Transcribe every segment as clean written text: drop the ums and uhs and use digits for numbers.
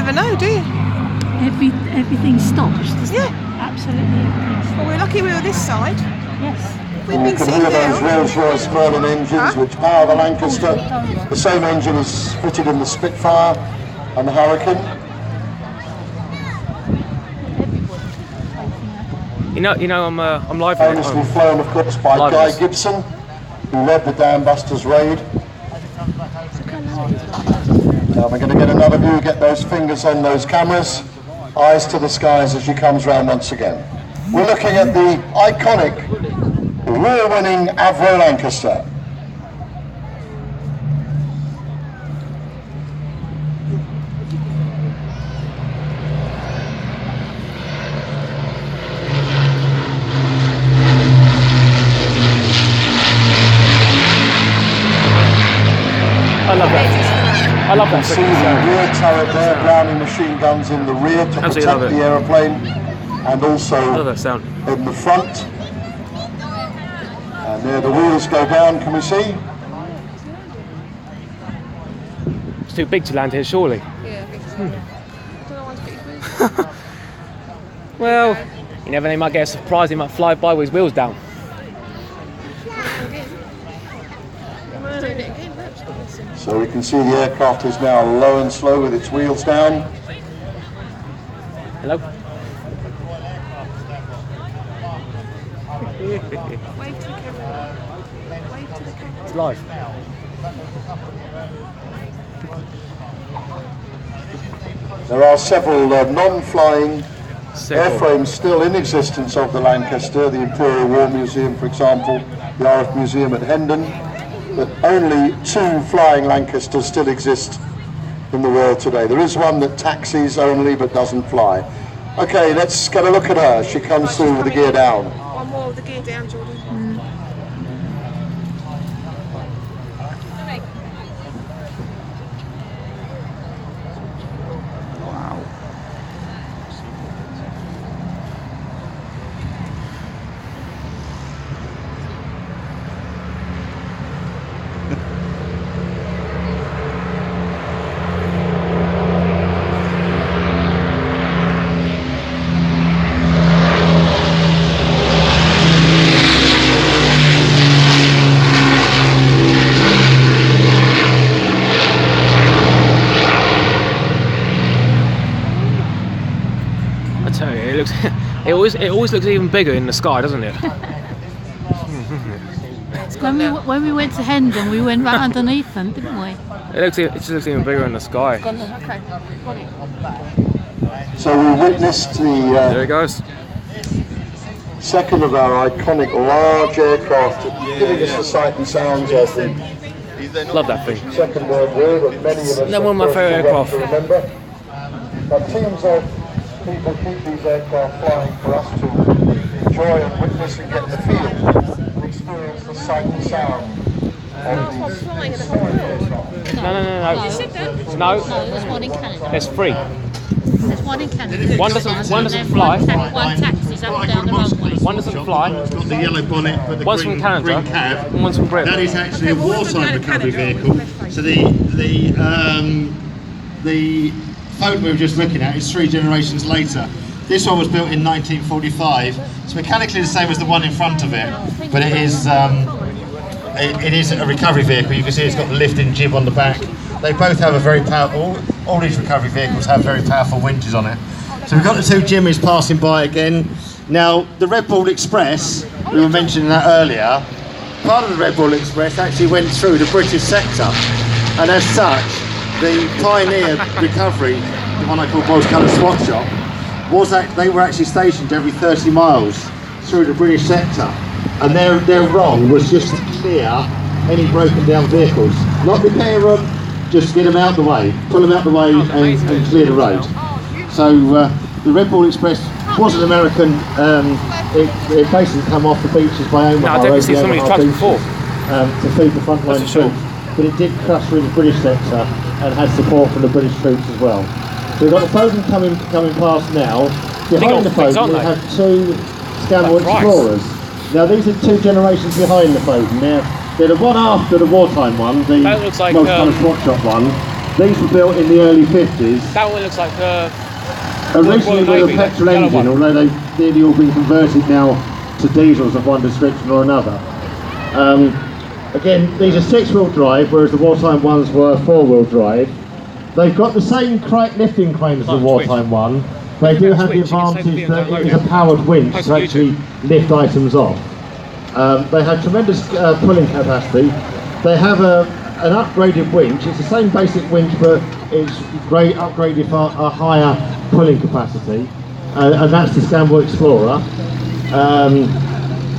never know, do you? Everything stops, doesn't it? Absolutely everything stops. Well, we're lucky we were this side. Yes. We've been sitting those down. Rolls-Royce Merlin engines which power the Lancaster. The same engine is fitted in the Spitfire and the Hurricane. You know, I'm live. Famously flown, of course, by Guy Gibson, who led the Dam Busters raid. Now we're going to get another view, get those fingers on those cameras, eyes to the skies as she comes round once again. We're looking at the iconic, war-winning Avro Lancaster. I love that. You can see the rear turret there, Browning machine guns in the rear to protect the aeroplane, and also in the front. And there the wheels go down, can we see? It's too big to land here, surely. Yeah, I think so. I don't know why it's big. Well, you never know, he might get a surprise, he might fly by with his wheels down. So we can see the aircraft is now low and slow with its wheels down. Hello? It's live. There are several non-flying airframes still in existence of the Lancaster, the Imperial War Museum, for example, the RF Museum at Hendon. But only 2 flying Lancasters still exist in the world today. There is one that taxis only but doesn't fly. Okay, let's get a look at her. She comes through with the gear down. One more with the gear down, Jordan. It always looks even bigger in the sky, doesn't it? When we went to Hendon, we went right underneath them, didn't we? It just looks even bigger in the sky. So we witnessed the there it goes. Second of our iconic large aircraft, giving us the sight and sounds of the Love that thing. Second World War, but many of us one of my favourite aircraft. Remember. But teams of people keep these aircraft flying for us to enjoy and witness and get the feel and experience the sight and sound of these flying in the whole world. No. No, there's one in Canada. there's 3. There's one in Canada. One doesn't fly. One taxis up and down the runway. One doesn't fly. It's got the yellow bonnet, but the One's green, from Canada, green cab. and one's from Britain. That is actually a wartime recovery vehicle. So the photo we were just looking at is 3 generations later. This one was built in 1945. It's mechanically the same as the one in front of it, but it is a recovery vehicle. You can see it's got the lifting jib on the back. They both have a very powerful, all these recovery vehicles have very powerful winches on it. So we've got the 2 Jimmies passing by again. Now, the Red Bull Express, we were mentioning that earlier, part of the Red Bull Express actually went through the British sector, and as such, the Pioneer recovery, the one I call Boys Colour Swap Shop, they were actually stationed every 30 miles through the British sector, and their role was just to clear any broken down vehicles, not repair them, just get them out the way, pull them out the way and clear the road. So the Red Bull Express was an American, it basically come off the beaches by Omaha. No, I've definitely seen some of these trucks before. To feed the frontline troops, but it did crash through the British sector and had support from the British troops as well. So we've got the Foden coming past now. Behind the Foden we have 2 Scanwell Explorers. Now these are 2 generations behind the Foden. Now they're the one after the wartime one, the most kind of swap shop one, These were built in the early 50s. That one looks like Originally Royal with a Navy, petrol the yellow engine, one. although they've nearly all been converted now to diesels of one description or another. Again, these are 6-wheel drive, whereas the wartime ones were 4-wheel drive. They've got the same lifting crane as the wartime one. They do have the advantage that it is a powered winch to actually lift items off. They have tremendous pulling capacity. They have an upgraded winch. It's the same basic winch, but it's upgraded for a higher pulling capacity, and that's the Scambell Explorer.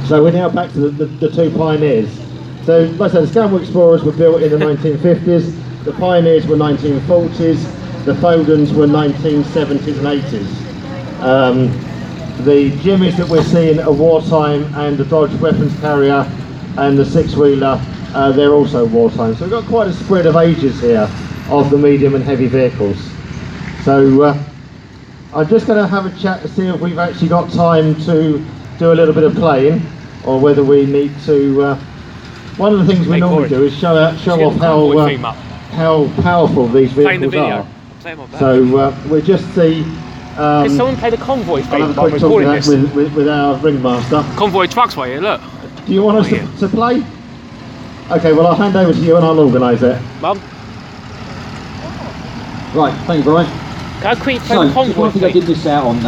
So we're now back to the two Pioneers. So, like I said, the Scambell Explorers were built in the 1950s, the Pioneers were 1940s, the Fodens were 1970s and 80s. The Jimmies that we're seeing are wartime, and the Dodge weapons carrier and the 6-wheeler, they're also wartime. So we've got quite a spread of ages here of the medium and heavy vehicles. So I'm just going to have a chat to see if we've actually got time to do a little bit of playing, or whether we need to. One of the things we normally do is show off how powerful these vehicles are. So we'll just see. Can someone play the convoy theme? I'll have a quick talk with our ringmaster. Convoy trucks right here, look. Do you want us to play? Okay, well I'll hand over to you and I'll organise it. Mum? Right, thank you, Brian. Can I quickly play the convoy I think I did this out on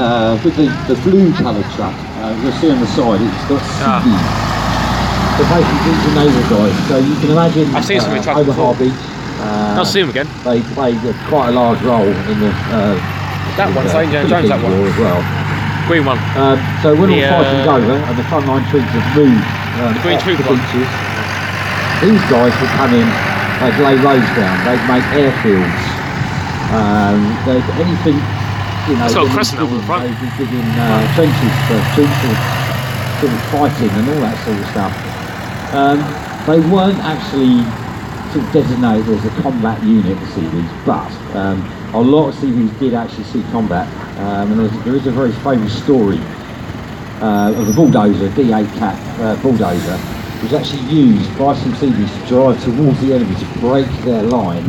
with the blue coloured truck. You'll see on the side, it's got CD. So basically these are naval guys, so you can imagine I've seen some trucks over before. Beach. I'll see them again. They played quite a large role in the that one's Indiana Jones, that one. War as well. Green one. So when all fighting's over and the frontline troops have moved the green troop the one. beaches, these guys would come in, they'd lay roads down, they'd make airfields, they'd anything, you know, it's got a crescent over the front. they'd be digging trenches for troops sort of fighting and all that sort of stuff. They weren't actually sort of designated as a combat unit, the CVs, but a lot of CVs did actually see combat, and there is a very famous story of a bulldozer, D8 Cat bulldozer, was actually used by some CVs to drive towards the enemy to break their line,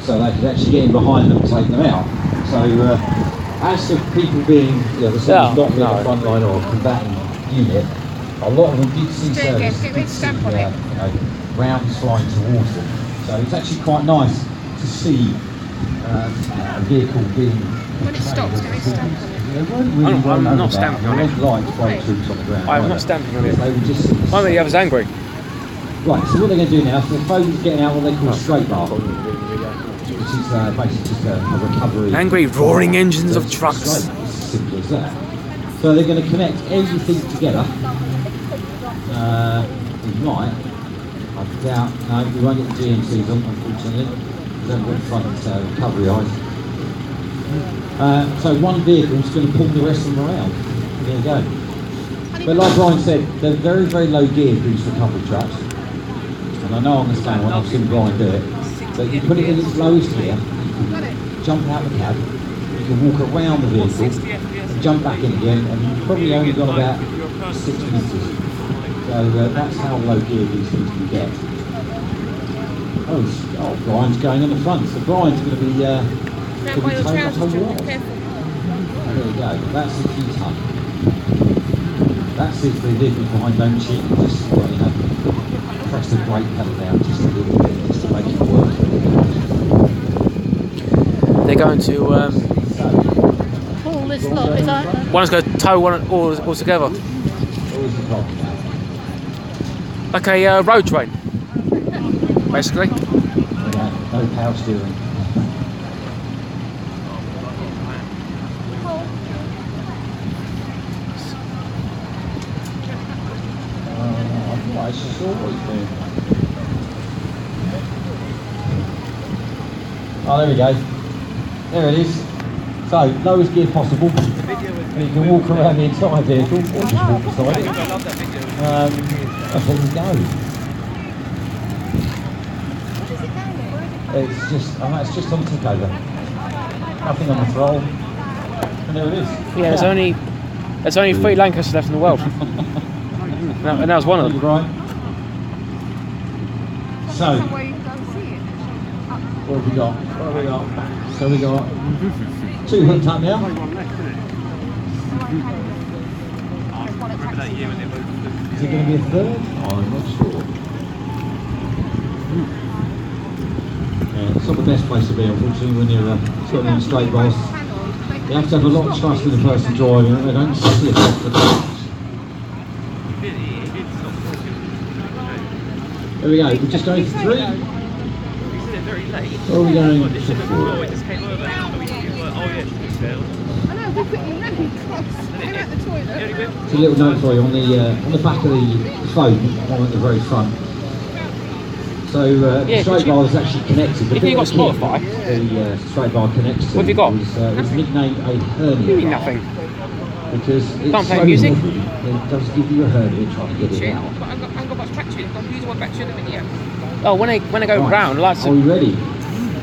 so they could actually get in behind them and take them out. So as to people being, the CVs not being a frontline or a combatant unit, a lot of them did see service, did see rounds flying towards them. So it's actually quite nice to see a vehicle being. When it stops, can we stamp on it? They weren't really well known I'm not about stamping on them. it. They weren't like flying troops on the ground. I'm not stamping on it. They were just. Why are the others angry? Right, so what they're going to do now, so the Foden's getting out what they call a straight bar, which is basically just a recovery. Angry roaring engines of trucks. Straight, it's as simple as that. So they're going to connect everything together. We might. I doubt. No, we won't get the GMCs on, unfortunately. We don't got front recovery eyes. So one vehicle is going to pull the rest of them around. There you go. But like Brian said, they're very, very low gear, these recovery trucks. And I know I understand when I've seen Brian do it. But you put it in its lowest gear, you can jump out the cab, you can walk around the vehicle, and jump back in again, and you've probably only gone about 6 metres. So that's how low gear these things can get. Oh, Brian's going on the front, so Brian's going to be towing the whole lot. There you go, that's the key ton. That's if the vehicle behind don't cheat, just press the brake pedal down just a little bit, just to make it work. They're going to All this lot, is that? one's going to tow one all together. Always the problem. Like a road train, basically. Yeah, no power steering. I just always do. Oh, there we go. There it is. So, lowest gear possible. And you can walk around the entire vehicle, or just walk beside it. That's what we go. It's just, it's just on tick over. Nothing on the throttle. And there it is. Yeah, there's only 3 Lancasters left in the world. And that was one of them. Right. So, What have we got? So we got 2 hooked up now. Is it going to be a third? Oh, I'm not sure. Yeah, it's not the best place to be, unfortunately, when you're sitting in straight bars. You have to have a lot of trust in the person driving it. They don't slip off the track. There we go. We're just going for 3. Or are we going for 4? It's a little note for you on the back of the phone, one at the very front. So the straight bar is actually connected. If you've got Spotify, the straight bar connects to. What have you got? It's nicknamed a hernia. You mean nothing. Because it's can't play so music. heavy, it does give you a hernia trying to get it out. But I haven't got much battery. I've got to use one battery in a minute. Oh, when I go round, I like Are we to ready?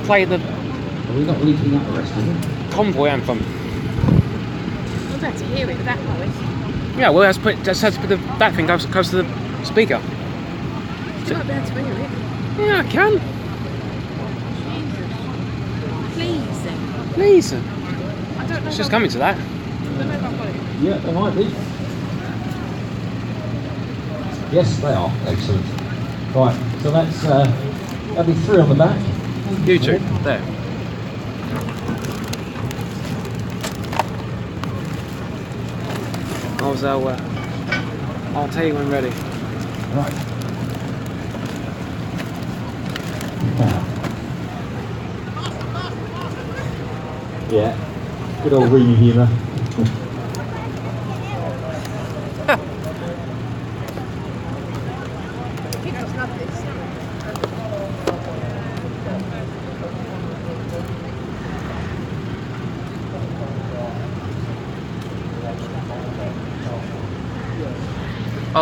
play the Are we not leaking out the rest of it? convoy anthem. I'm glad to hear it with that noise. Yeah, well, that thing goes to the speaker. You might be able to hear it. Yeah, I can. Please then. Please. I don't know. It's just coming to that. I don't know if I've got it. Yeah, they might be. Yes, they are. Excellent. Right, so that'll be 3 on the back. You two, there. I'll tell you when ready. Right. Yeah, good old ring humour. He does love this. I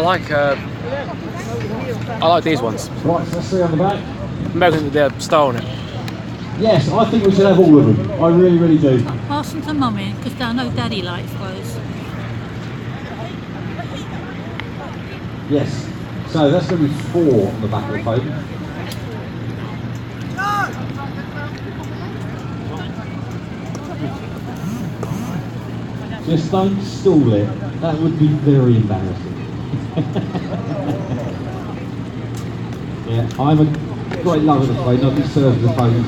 like these ones. Right, so let's see on the back. American with their star on it. Yes, I think we should have all of them. I really, really do. I'll pass them to Mummy because I know Daddy likes those. Yes. So that's going to be 4 on the back of the phone. Just don't stall it. That would be very embarrassing. Yeah, I'm a great lover of the phone. I've been serving the phones.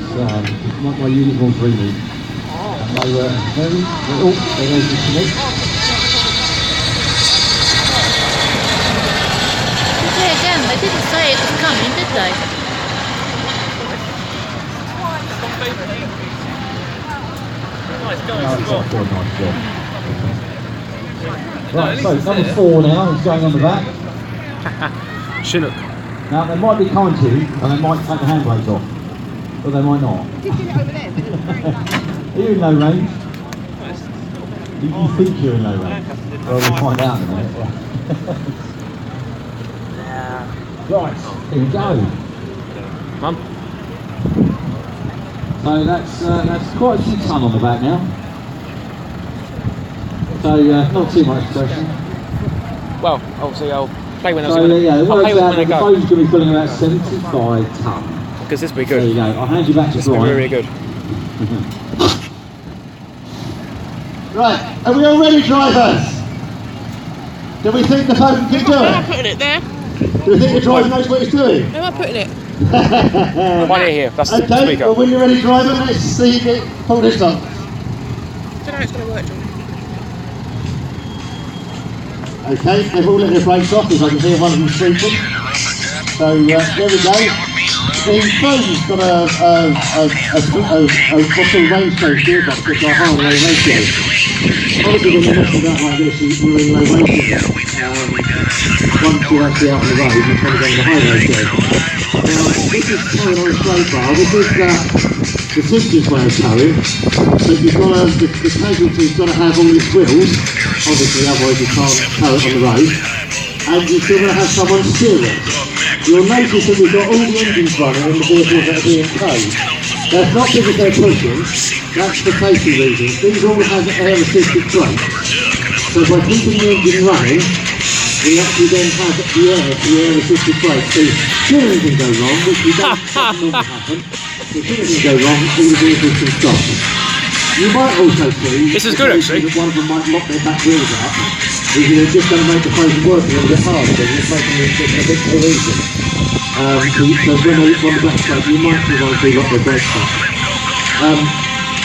Not my uniform's really. They were very. Oh, there goes the connect. Yeah, again, they didn't say it was coming, did they? No, it's not for a nice job. Right, so number 4 now is going on the back. Chinook. Now they might be kind to you, and they might take the handbrakes off, but they might not. Are you in low range? You think you're in low range? Well, we'll find out in a minute. Right, here we go. Mum. So that's quite a few ton on the back now. So not too much pressure. Well, obviously I'll play when I So yeah, it I'll works play out when I the go. phone's going to be filling about 75 ton. Because this will be There you good. go. I'll hand you back to This will be Brian. really good. Right, are we all ready, drivers? Do we think the phone can do Am I it? putting it there? Do we think the driver knows what he's doing? Am I putting it? One ear here, that's the Okay, speaker. well when you're ready, driver, let's see you pull this off. I don't know how it's going to work, John. Okay, they've all let their brakes off because I can hear one of them shrieking. So there we go. The phone's got a bottle range change gearbox, which are high and low ratio. Obviously when you're messing about like this, you're in low ratio. Once you're actually out on the road, you're probably going to high ratio. Now, this is towing on a straight bar. This is the simplest way of towing, but you've got the casualty's got to have all its wheels, obviously, otherwise you can't tow it on the road, and you're still going to have someone steer it. You'll notice that we've got all the engines running in the vehicles that are being towed. That's not because they're pushing, that's for safety reasons. These all have air assisted brakes. So by keeping the engine running, we actually then have the air assisted brakes. So should anything go wrong, which we don't normally happen, if anything goes wrong, all the vehicles can stop. You might also see This is good, actually. that one of them might lock their back wheels up, which is just going to make the frozen work a little bit harder, because it's making it a bit too easy. So when they on the back side, you might see one or two lock their brakes up.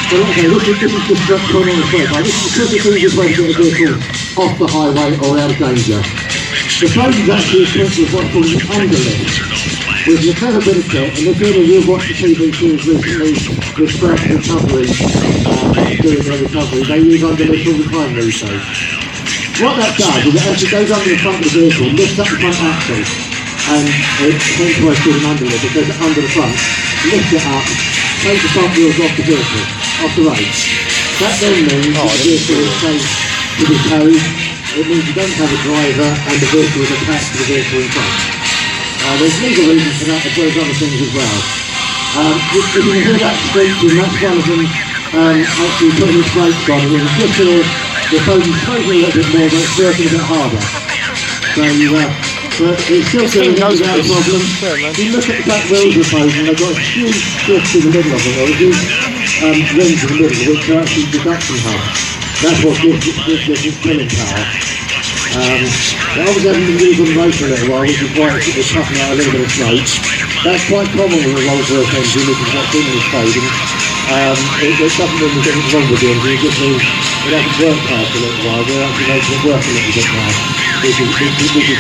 But like I say, this is just going on the straight line. This is the easiest way to get a vehicle off the highway or out of danger. The phone is actually equipped with what's called an underlift, with the clever bit of kit, and if you've watched the TV series recently with First Recovery, doing their recovery, they use underlift all the time these days. What that does is it actually goes under the front of the vehicle, lifts up the front axle, and hence why it's called an underlift. It goes under the front, lifts it up, takes the front wheels off the vehicle, off the road. That then means that the vehicle is safe to be towed. It means you don't have a driver and the vehicle is attached to the vehicle in front. There's legal reasons for that as well as other things as well. If you can hear that screeching, that's one of them actually putting its brakes on. And it's just the phone is totally a little bit more, but it's working a bit harder. So but it's still doing it without a problem. If you look at the back wheels of the phone, and they've got a huge shift in the middle of them, or a huge rings in the middle, which are actually reduction hubs. That's what gives this killing power. They obviously haven't been used on the road for a little while, which is why it's puffing out a little bit of smoke. That's quite common with a Rolls-Royce engine, which is what's in this coding. It doesn't mean there's anything wrong with the engine, it just means it hasn't worked hard for a little while. We're actually making it work a little bit now, which is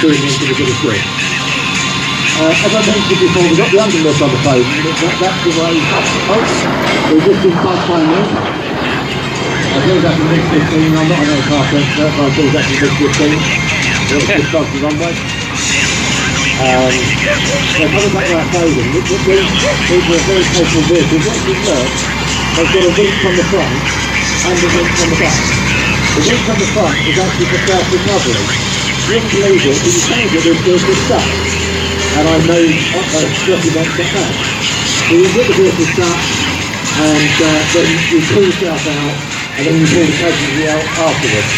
doing it into a bit of grip. As I mentioned before, we've got the underlift on the phone. That's the way. We've just been passed by me. I think that's a mix 15. I'm not an aircraft expert, but I think that's a mix 15. It's just off the runway. Coming back to our clothing, these are very capable vehicles. What you've learned, they've got a winch on the front and a winch on the back. The winch on the front is actually for self-recovery. You wouldn't believe it, but you change it, this vehicle stuck. And I know strictly won't get that. So you get the vehicle stuck, and then you pull yourself out, and then you pull the casualty out afterwards.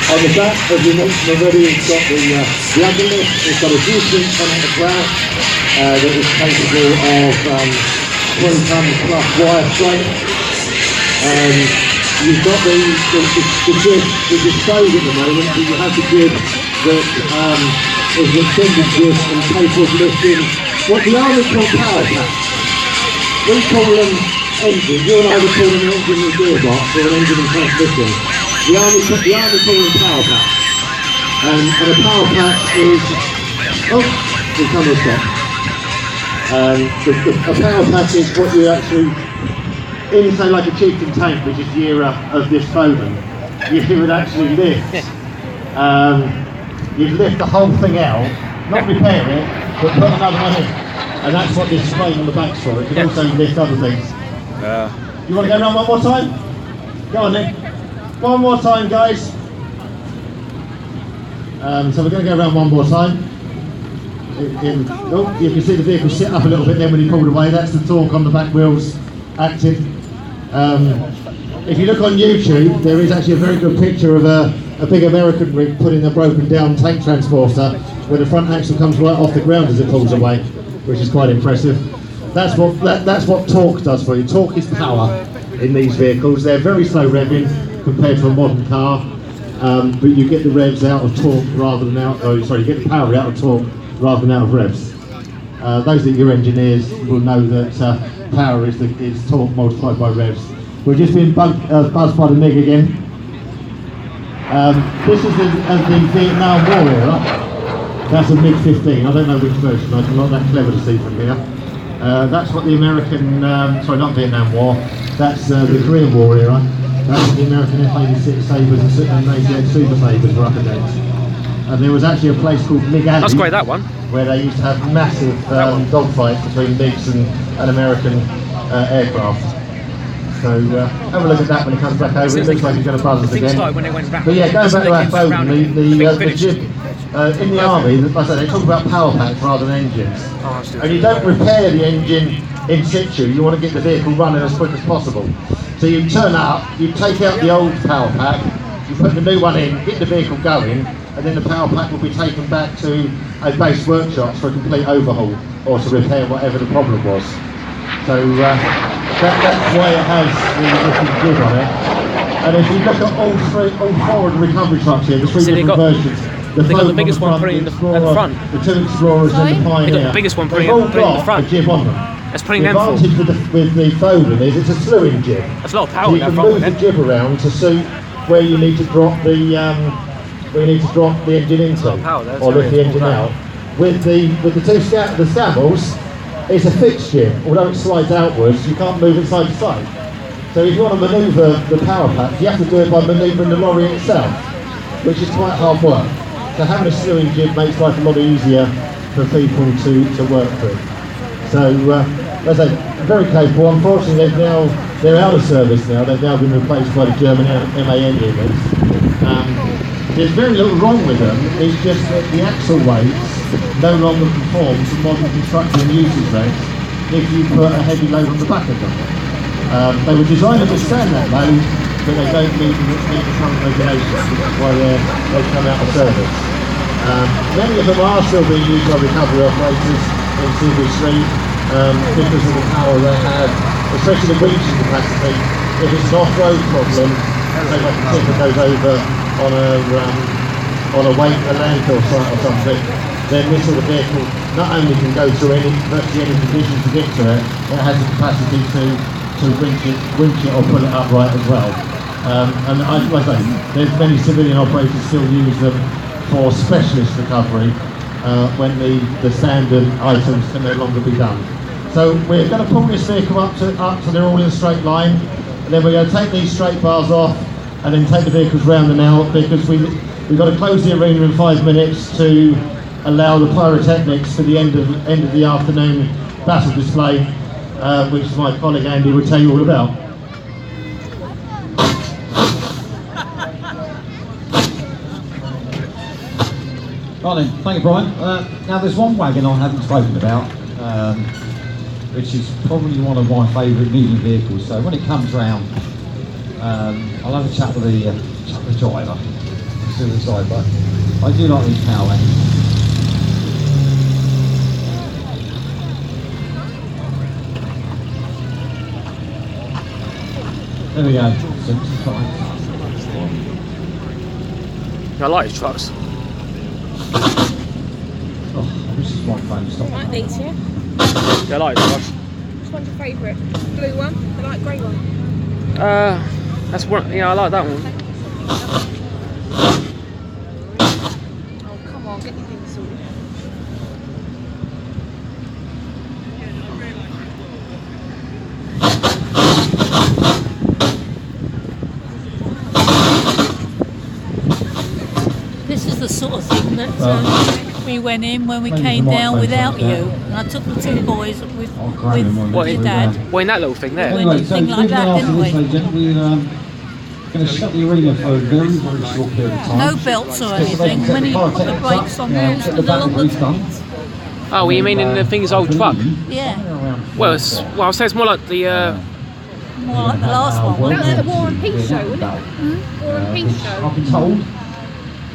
On the back, as we mentioned already, it's got the underlift, it's got a G-swing on the ground that is capable of 20 tons plus wire strength. You've got the jib, which is stowed at the moment, but you have the jib that is an extended jib and capable of lifting what the Army call power packs. We call them engines. You and I would call them an engine with gearbox or an engine and transmission. The Army call them power packs. And a power pack is... Oh, we'll come to a stop. A power pack is what you actually... In, say, like a chieftain tank, which is the era of this foaming, you would actually lift. You'd lift the whole thing out, not repair it, but put another one in. And that's what this frame on the back's for. It can also lift other things. You want to go around one more time? Go on then. One more time, guys. So we're going to go around one more time. You can see the vehicle sit up a little bit then when he pulled away. That's the torque on the back wheels active. If you look on YouTube, there is actually a very good picture of a big American rig putting a broken down tank transporter where the front axle comes right off the ground as it pulls away, which is quite impressive. That's what torque does for you. Torque is power in these vehicles. They're very slow revving compared to a modern car, but you get the revs out of torque rather than you get the power out of torque rather than out of revs. Those that are engineers will know that power is torque multiplied by revs. We're just being buzzed by the MiG again. This is the Vietnam War era. That's a MiG-15. I don't know which version. I'm not that clever to see from here. That's what the American, sorry, not Vietnam War. That's the Korean War era. That's what the American F-86 Sabres and 88 Super Sabres were up against. And there was actually a place called MiG Alley. That's great, that one. Where they used to have massive dogfights between MiGs and American aircraft. So have a look at that when it comes back over. It looks like he's going to buzz us again. But yeah, going back to our phone, the jib in the army, like I said, they talk about power packs rather than engines. And you don't repair the engine in situ. You want to get the vehicle running as quick as possible. So you turn up, you take out the old power pack, you put the new one in, get the vehicle going, and then the power pack will be taken back to a base workshop for a complete overhaul or to repair whatever the problem was. So that's why it has the different jib on it. And if you look at all four of the recovery trucks here, the three different versions. They got the biggest one putting at the front. The two Explorers and the Pioneer. They got the biggest one putting all at the front. a jib on them. That's putting the them full. advantage with the Foden is it's a slewing jib. That's a lot of power so in that you front. can move the jib around to suit where you need to drop the engine into or lift the engine out. With the Samuels, it's a fixed jib. Although it slides outwards, you can't move it side to side. So if you want to manoeuvre the power pack, you have to do it by manoeuvring the lorry itself, which is quite hard work. So having a slewing jib makes life a lot easier for people to work through. So, as I say, very capable. Unfortunately, they're out of service now. They've now been replaced by the German MAN units. There's very little wrong with them. It's just that the axle weights no longer conform to modern construction and usage rates if you put a heavy load on the back of them. They were designed to withstand that load, but they don't meet the current regulations, which is why they've come out of service. Many of them are still being used by recovery operators in CV3 because of the power they have, especially the winching capacity. If it's an off-road problem, say like a tipper goes over on a landfill site or something, then this sort of vehicle not only can go through virtually any conditions to get to it, it has the capacity to winch it or pull it upright as well. And like I say, there's many civilian operators still use them for specialist recovery when the standard items can no longer be done. So we're going to pull this vehicle up so they're all in a straight line, and then we're going to take these straight bars off and then take the vehicles round and out, because we've got to close the arena in 5 minutes to allow the pyrotechnics for the end of the afternoon battle display, which my colleague Andy will tell you all about. Right then, thank you, Brian. Now there's one wagon I haven't spoken about, which is probably one of my favourite moving vehicles. So when it comes round, I'll have a chat with the driver, see what it's like. But I do like these power wagons. There we go. I like his trucks. Oh, this is my phone. Stop. Like these, yeah? Yeah, I like his trucks. Which one's your favourite? Blue one? The light grey one? That's one. Yeah, I like that one. Oh, come on, get your things sorted. This is the sort of thing that we went in when we came down without you. And I took the two boys with your dad. Well, in that little thing there. Went anything like that, didn't we? We're going to shut the arena for a very, very short period of time. No belts or anything. When you put the brakes on wheels with the longer things. Oh, you mean in the thing's old truck? Yeah. Well, I'll say it's more like the. More like the last one, wasn't That's it? the War and Peace show, isn't it? War and Peace show. I've been told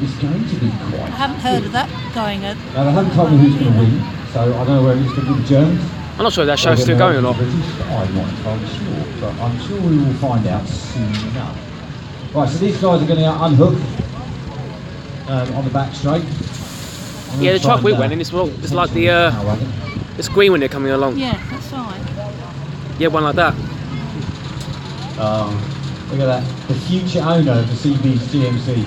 it's going to be quite. I haven't heard of that going at. Now, they haven't told me who's going to win, so I don't know whether it's going to be the Germans. I'm not sure if that show's still going or not. I'm not entirely sure, but I'm sure we will find out soon enough. Right, so these guys are going to unhook on the back straight. Yeah, the truck we went in, it's like the this green one they're coming along. Yeah, that's right. Yeah, one like that. Look at that, the future owner of the CB's GMC.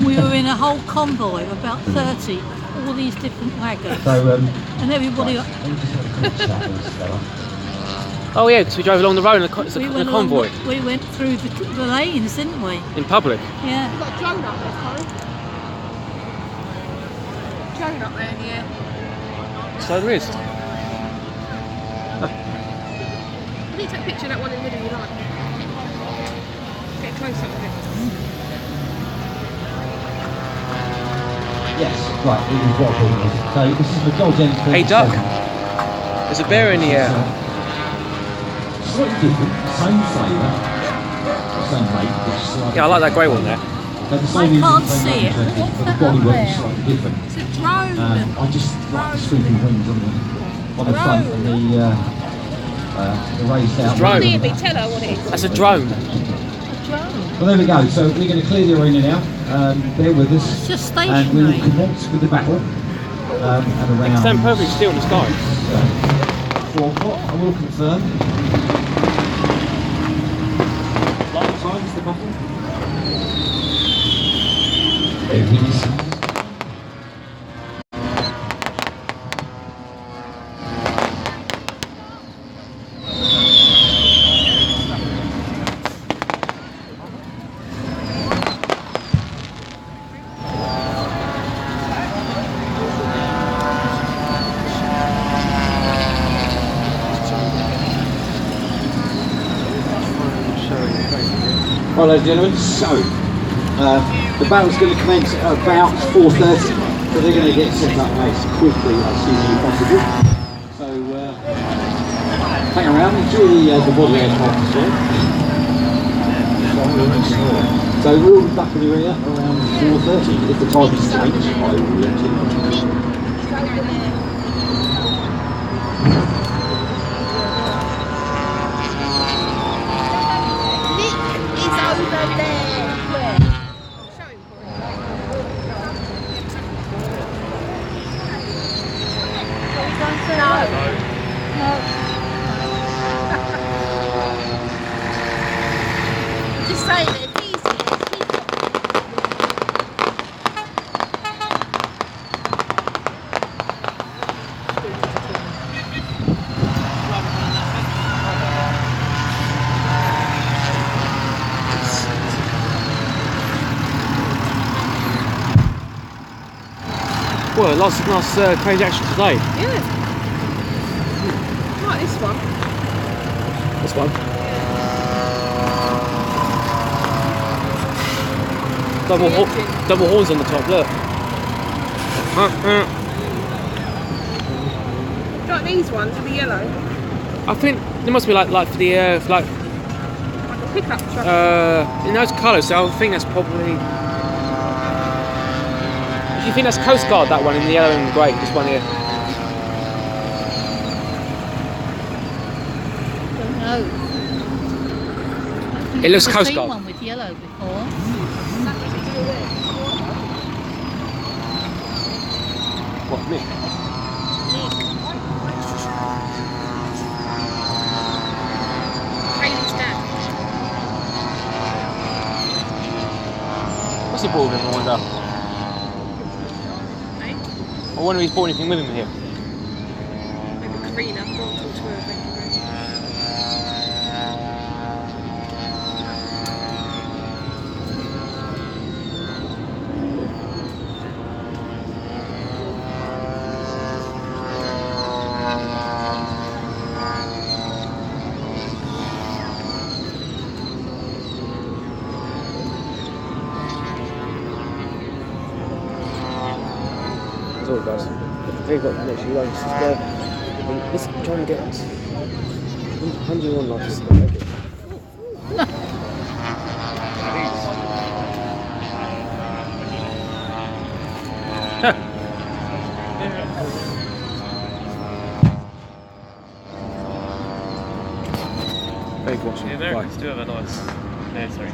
We were in a whole convoy of about 30, all these different wagons. So, and everybody. let me just have a quick chat with this fella. Oh yeah, because we drove along the road in a convoy. We went through the lanes, didn't we? In public. Yeah. You've got a drone up there, Corey. Drone up there in the air. So there is. I need to take a picture of that one in the middle you like. Get close up with it. Yes, right, it is what it is. So this is the Dodge M37. Hey Duck, there's a bear in the air. Slightly different, same flavour, same make, but slightly. Yeah, I like that grey one there. The I same can't engine, see it. same What's but the that bodywork up is there? slightly different. It's a drone. I just like the sweeping wings on the front and the erased out. Tell her what it is. That's a drone. Well, there we go. So we're going to clear the arena now. Bear with us. It's just And we will stationary. commence with the battle. At around Stand perfectly still in the sky. 4 o'clock, I will confirm. What time is the battle? There it is. Right, ladies and gentlemen, so the battle's going to commence at about 4:30, so they're going to get set up as quickly as humanly possible. So hang around, enjoy the body aircraft as well. So we'll be back in the arena around 4:30. If the time is changed, I will let you know. Just say that it's easy. Well, lots of nice crazy action today. Yeah. Like this one. This one. Double horns on the top, look. Do you like these ones with the yellow? I think there must be like for the Like a pickup truck. in those colours, so I think that's probably. Do you think that's Coast Guard, that one in the yellow and grey, this one here? No. It looks I've Coast seen Guard. one with yellow before. What, me? Crazy stand. What's he brought with him, I wonder? Eh? I wonder if he's brought anything with him here. Maybe Karina. Don't talk to her. Thank you very much. That's all it does. They've got literally loads of stuff. Let's try and get 101 likes. Very watching. The Americans do have a nice hair, sorry,